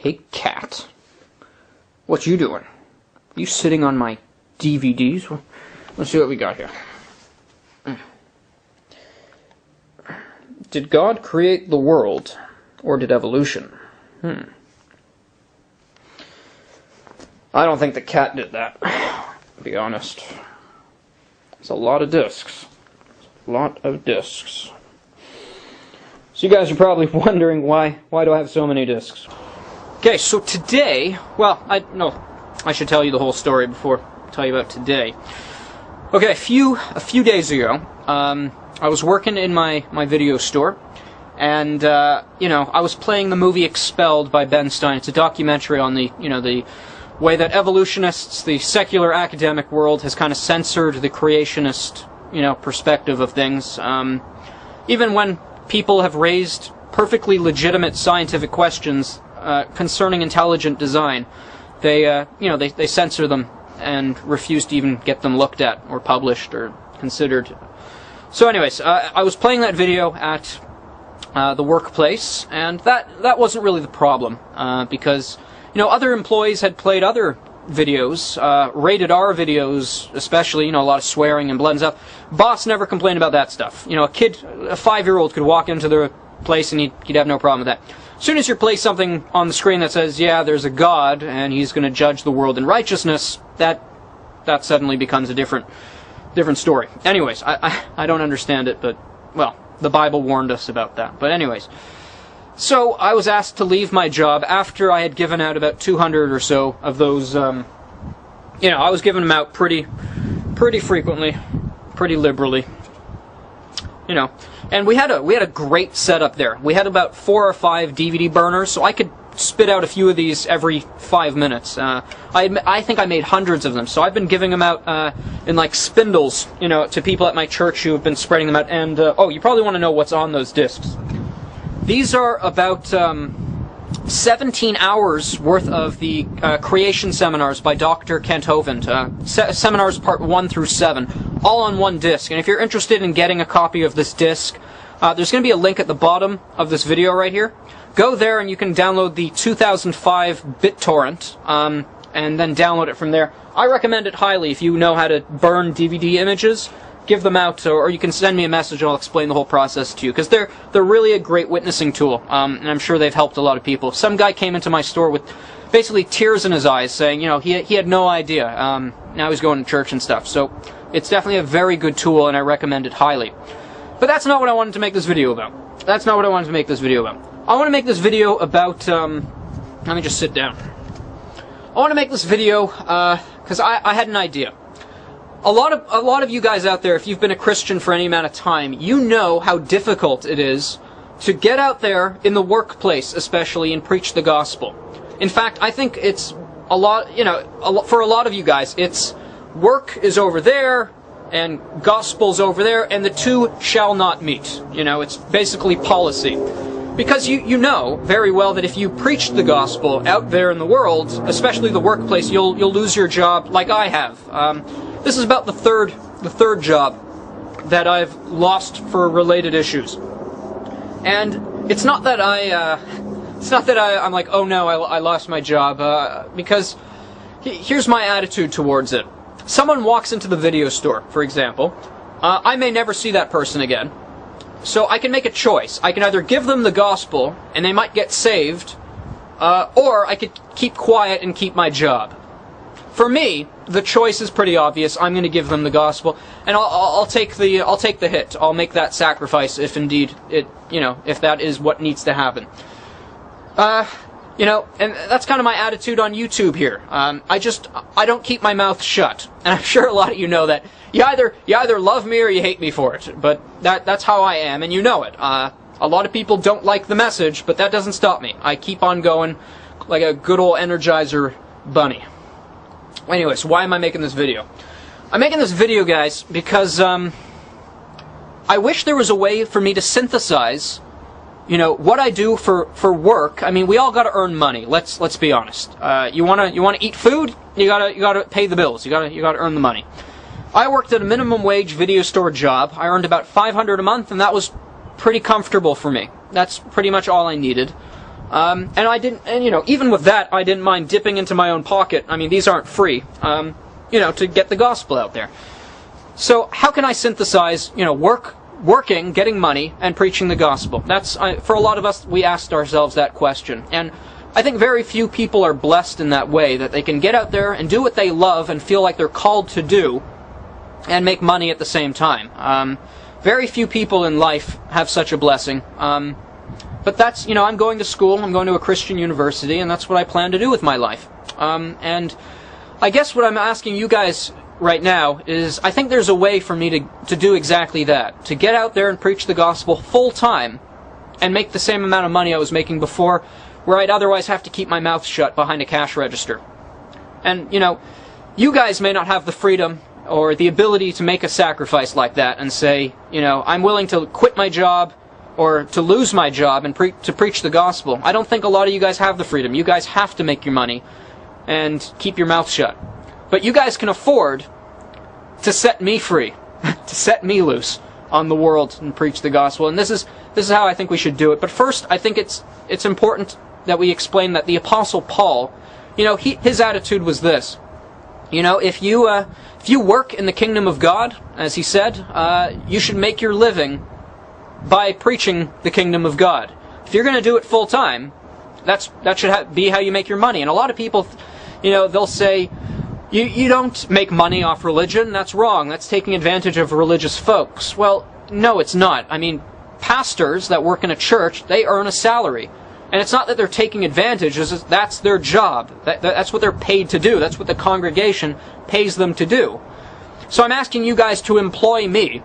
Hey, cat. What you doing? You sitting on my DVDs? Let's see what we got here. Did God create the world, or did evolution? I don't think the cat did that, to be honest. It's a lot of discs. A lot of discs. So you guys are probably wondering why do I have so many discs? Okay, so today, well, I should tell you the whole story before I tell you about today. Okay, a few days ago, I was working in my video store, and I was playing the movie Expelled by Ben Stein. It's a documentary on the way that evolutionists, the secular academic world, has kind of censored the creationist perspective of things. Even when people have raised perfectly legitimate scientific questions concerning intelligent design, they censor them and refuse to even get them looked at or published or considered. So anyways, I was playing that video at the workplace, and that wasn't really the problem, because other employees had played other videos, rated R videos especially, a lot of swearing and blood and stuff. Boss never complained about that stuff. A kid, a 5-year-old could walk into the place and he'd have no problem with that. As soon as you play something on the screen that says, yeah, there's a God and he's going to judge the world in righteousness, that suddenly becomes a different story. Anyways, I don't understand it, but, well, the Bible warned us about that. But anyways, so I was asked to leave my job after I had given out about 200 or so of those, I was giving them out pretty frequently, pretty liberally, and we had a great setup there. We had about 4 or 5 DVD burners, so I could spit out a few of these every 5 minutes. I think I made hundreds of them, so I've been giving them out in like spindles, to people at my church who have been spreading them out. And you probably want to know what's on those discs. These are about 17 hours worth of the creation seminars by Dr. Kent Hovind. Seminars part 1 through 7, all on one disc. And if you're interested in getting a copy of this disc, there's going to be a link at the bottom of this video right here. Go there and you can download the 2005 BitTorrent, and then download it from there. I recommend it highly if you know how to burn DVD images. Give them out, or you can send me a message and I'll explain the whole process to you, because they're really a great witnessing tool, and I'm sure they've helped a lot of people. Some guy came into my store with basically tears in his eyes, saying, he had no idea. Now he's going to church and stuff. So it's definitely a very good tool, and I recommend it highly. But that's not what I wanted to make this video about. I want to make this video about, let me just sit down. I want to make this video because I had an idea. A lot of you guys out there, if you've been a Christian for any amount of time, you know how difficult it is to get out there in the workplace, especially, and preach the gospel. In fact, I think it's a lot, for a lot of you guys, it's work is over there and gospel's over there, and the two shall not meet. It's basically policy. Because you know very well that if you preach the gospel out there in the world, especially the workplace, you'll lose your job, like I have. This is about the third job that I've lost for related issues, and it's not that I'm like, oh no, I lost my job, because here's my attitude towards it. Someone walks into the video store, for example. I may never see that person again. So I can make a choice. I can either give them the gospel, and they might get saved, or I could keep quiet and keep my job. For me, the choice is pretty obvious. I'm going to give them the gospel, and I'll take the hit. I'll make that sacrifice if indeed if that is what needs to happen. And that's kind of my attitude on YouTube here. I don't keep my mouth shut, and I'm sure a lot of you know that. You either love me or you hate me for it, but that's how I am, and you know it. A lot of people don't like the message, but that doesn't stop me. I keep on going like a good old Energizer bunny. Anyways, why am I making this video? I'm making this video, guys, because I wish there was a way for me to synthesize what I do for work. I mean, we all got to earn money. Let's be honest. You wanna eat food? You gotta pay the bills. You gotta earn the money. I worked at a minimum wage video store job. I earned about $500 a month, and that was pretty comfortable for me. That's pretty much all I needed. And I didn't, and even with that, I didn't mind dipping into my own pocket. I mean, these aren't free, to get the gospel out there. So how can I synthesize, working, getting money, and preaching the gospel? That's, for a lot of us, we asked ourselves that question. And I think very few people are blessed in that way, that they can get out there and do what they love and feel like they're called to do and make money at the same time. Very few people in life have such a blessing. But that's, I'm going to school, I'm going to a Christian university, and that's what I plan to do with my life. And I guess what I'm asking you guys right now is, I think there's a way for me to do exactly that. To get out there and preach the gospel full time and make the same amount of money I was making before, where I'd otherwise have to keep my mouth shut behind a cash register. And, you guys may not have the freedom or the ability to make a sacrifice like that and say, I'm willing to quit my job or to lose my job and to preach the gospel. I don't think a lot of you guys have the freedom. You guys have to make your money and keep your mouth shut. But you guys can afford to set me free, to set me loose on the world and preach the gospel. And this is how I think we should do it. But first, I think it's important that we explain that the Apostle Paul, his attitude was this. If you work in the kingdom of God, as he said, you should make your living by preaching the kingdom of God. If you're going to do it full time, that should be how you make your money. And a lot of people, they'll say, you don't make money off religion. That's wrong. That's taking advantage of religious folks. Well, no, it's not. I mean, pastors that work in a church, they earn a salary. And it's not that they're taking advantage. That's their job. That's what they're paid to do. That's what the congregation pays them to do. So I'm asking you guys to employ me,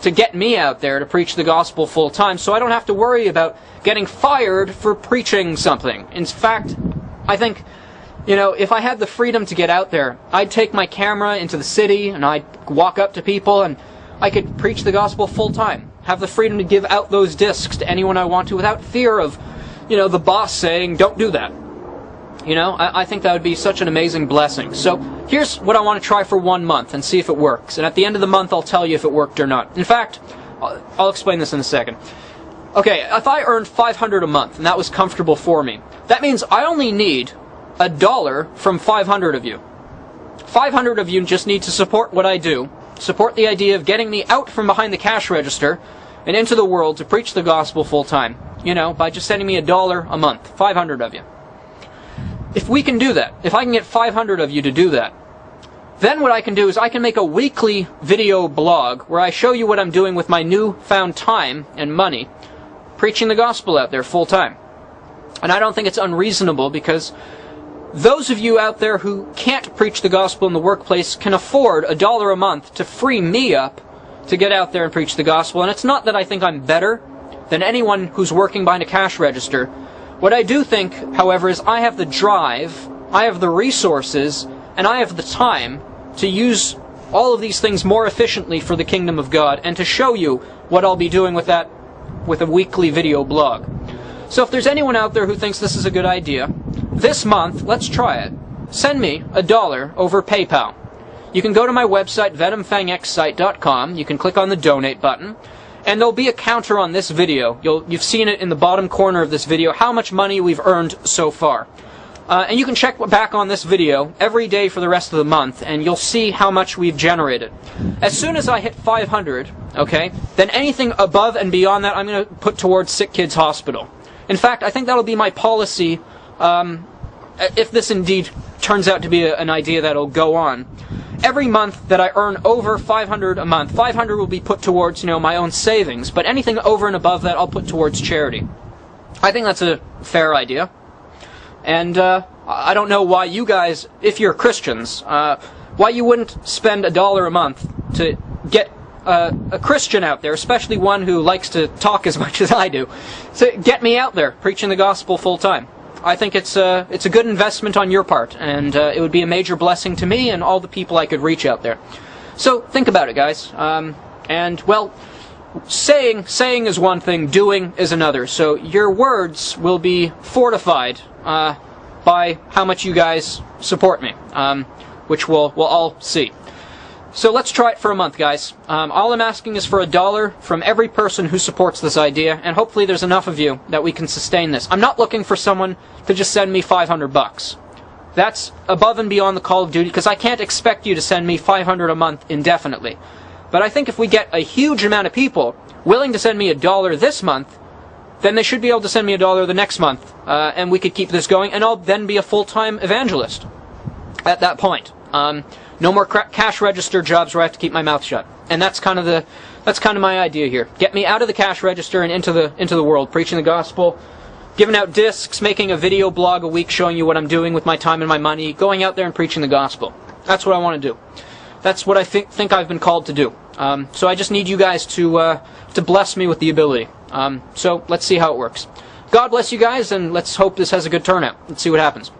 to get me out there to preach the gospel full time, so I don't have to worry about getting fired for preaching something. In fact, I think, if I had the freedom to get out there, I'd take my camera into the city and I'd walk up to people and I could preach the gospel full time. Have the freedom to give out those discs to anyone I want to without fear of, the boss saying, don't do that. I think that would be such an amazing blessing. So here's what I want to try for 1 month and see if it works. And at the end of the month, I'll tell you if it worked or not. In fact, I'll explain this in a second. Okay, if I earned $500 a month and that was comfortable for me, that means I only need $1 from 500 of you. 500 of you just need to support what I do, support the idea of getting me out from behind the cash register and into the world to preach the gospel full time. By just sending me $1 a month. 500 of you. If we can do that, if I can get 500 of you to do that, then what I can do is I can make a weekly video blog where I show you what I'm doing with my newfound time and money, preaching the gospel out there full time. And I don't think it's unreasonable, because those of you out there who can't preach the gospel in the workplace can afford $1 a month to free me up to get out there and preach the gospel. And it's not that I think I'm better than anyone who's working behind a cash register. What I do think, however, is I have the drive, I have the resources, and I have the time to use all of these things more efficiently for the kingdom of God, and to show you what I'll be doing with that, with a weekly video blog. So if there's anyone out there who thinks this is a good idea, this month, let's try it. Send me $1 over PayPal. You can go to my website, venomfangxsite.com. You can click on the donate button. And there'll be a counter on this video. You've seen it in the bottom corner of this video, how much money we've earned so far. And you can check back on this video every day for the rest of the month, and you'll see how much we've generated. As soon as I hit 500, okay, then anything above and beyond that I'm going to put towards Sick Kids Hospital. In fact, I think that'll be my policy, if this indeed turns out to be an idea that'll go on. Every month that I earn over 500 a month, 500 will be put towards, my own savings, but anything over and above that I'll put towards charity. I think that's a fair idea. And I don't know why you guys, if you're Christians, why you wouldn't spend $1 a month to get a Christian out there, especially one who likes to talk as much as I do, to get me out there preaching the gospel full time. I think it's a good investment on your part, and it would be a major blessing to me and all the people I could reach out there. So think about it, guys. And well, saying is one thing, doing is another. So your words will be fortified by how much you guys support me, which we'll all see. So let's try it for a month, guys. All I'm asking is for $1 from every person who supports this idea, and hopefully there's enough of you that we can sustain this. I'm not looking for someone to just send me $500. That's above and beyond the Call of Duty, because I can't expect you to send me $500 a month indefinitely. But I think if we get a huge amount of people willing to send me $1 this month, then they should be able to send me $1 the next month, and we could keep this going, and I'll then be a full-time evangelist at that point. No more cash register jobs where I have to keep my mouth shut, and that's kind of my idea here. Get me out of the cash register and into the world, preaching the gospel, giving out discs, making a video blog a week showing you what I'm doing with my time and my money, going out there and preaching the gospel. That's what I want to do. That's what I think I've been called to do. So I just need you guys to bless me with the ability. So let's see how it works. God bless you guys, and let's hope this has a good turnout. Let's see what happens.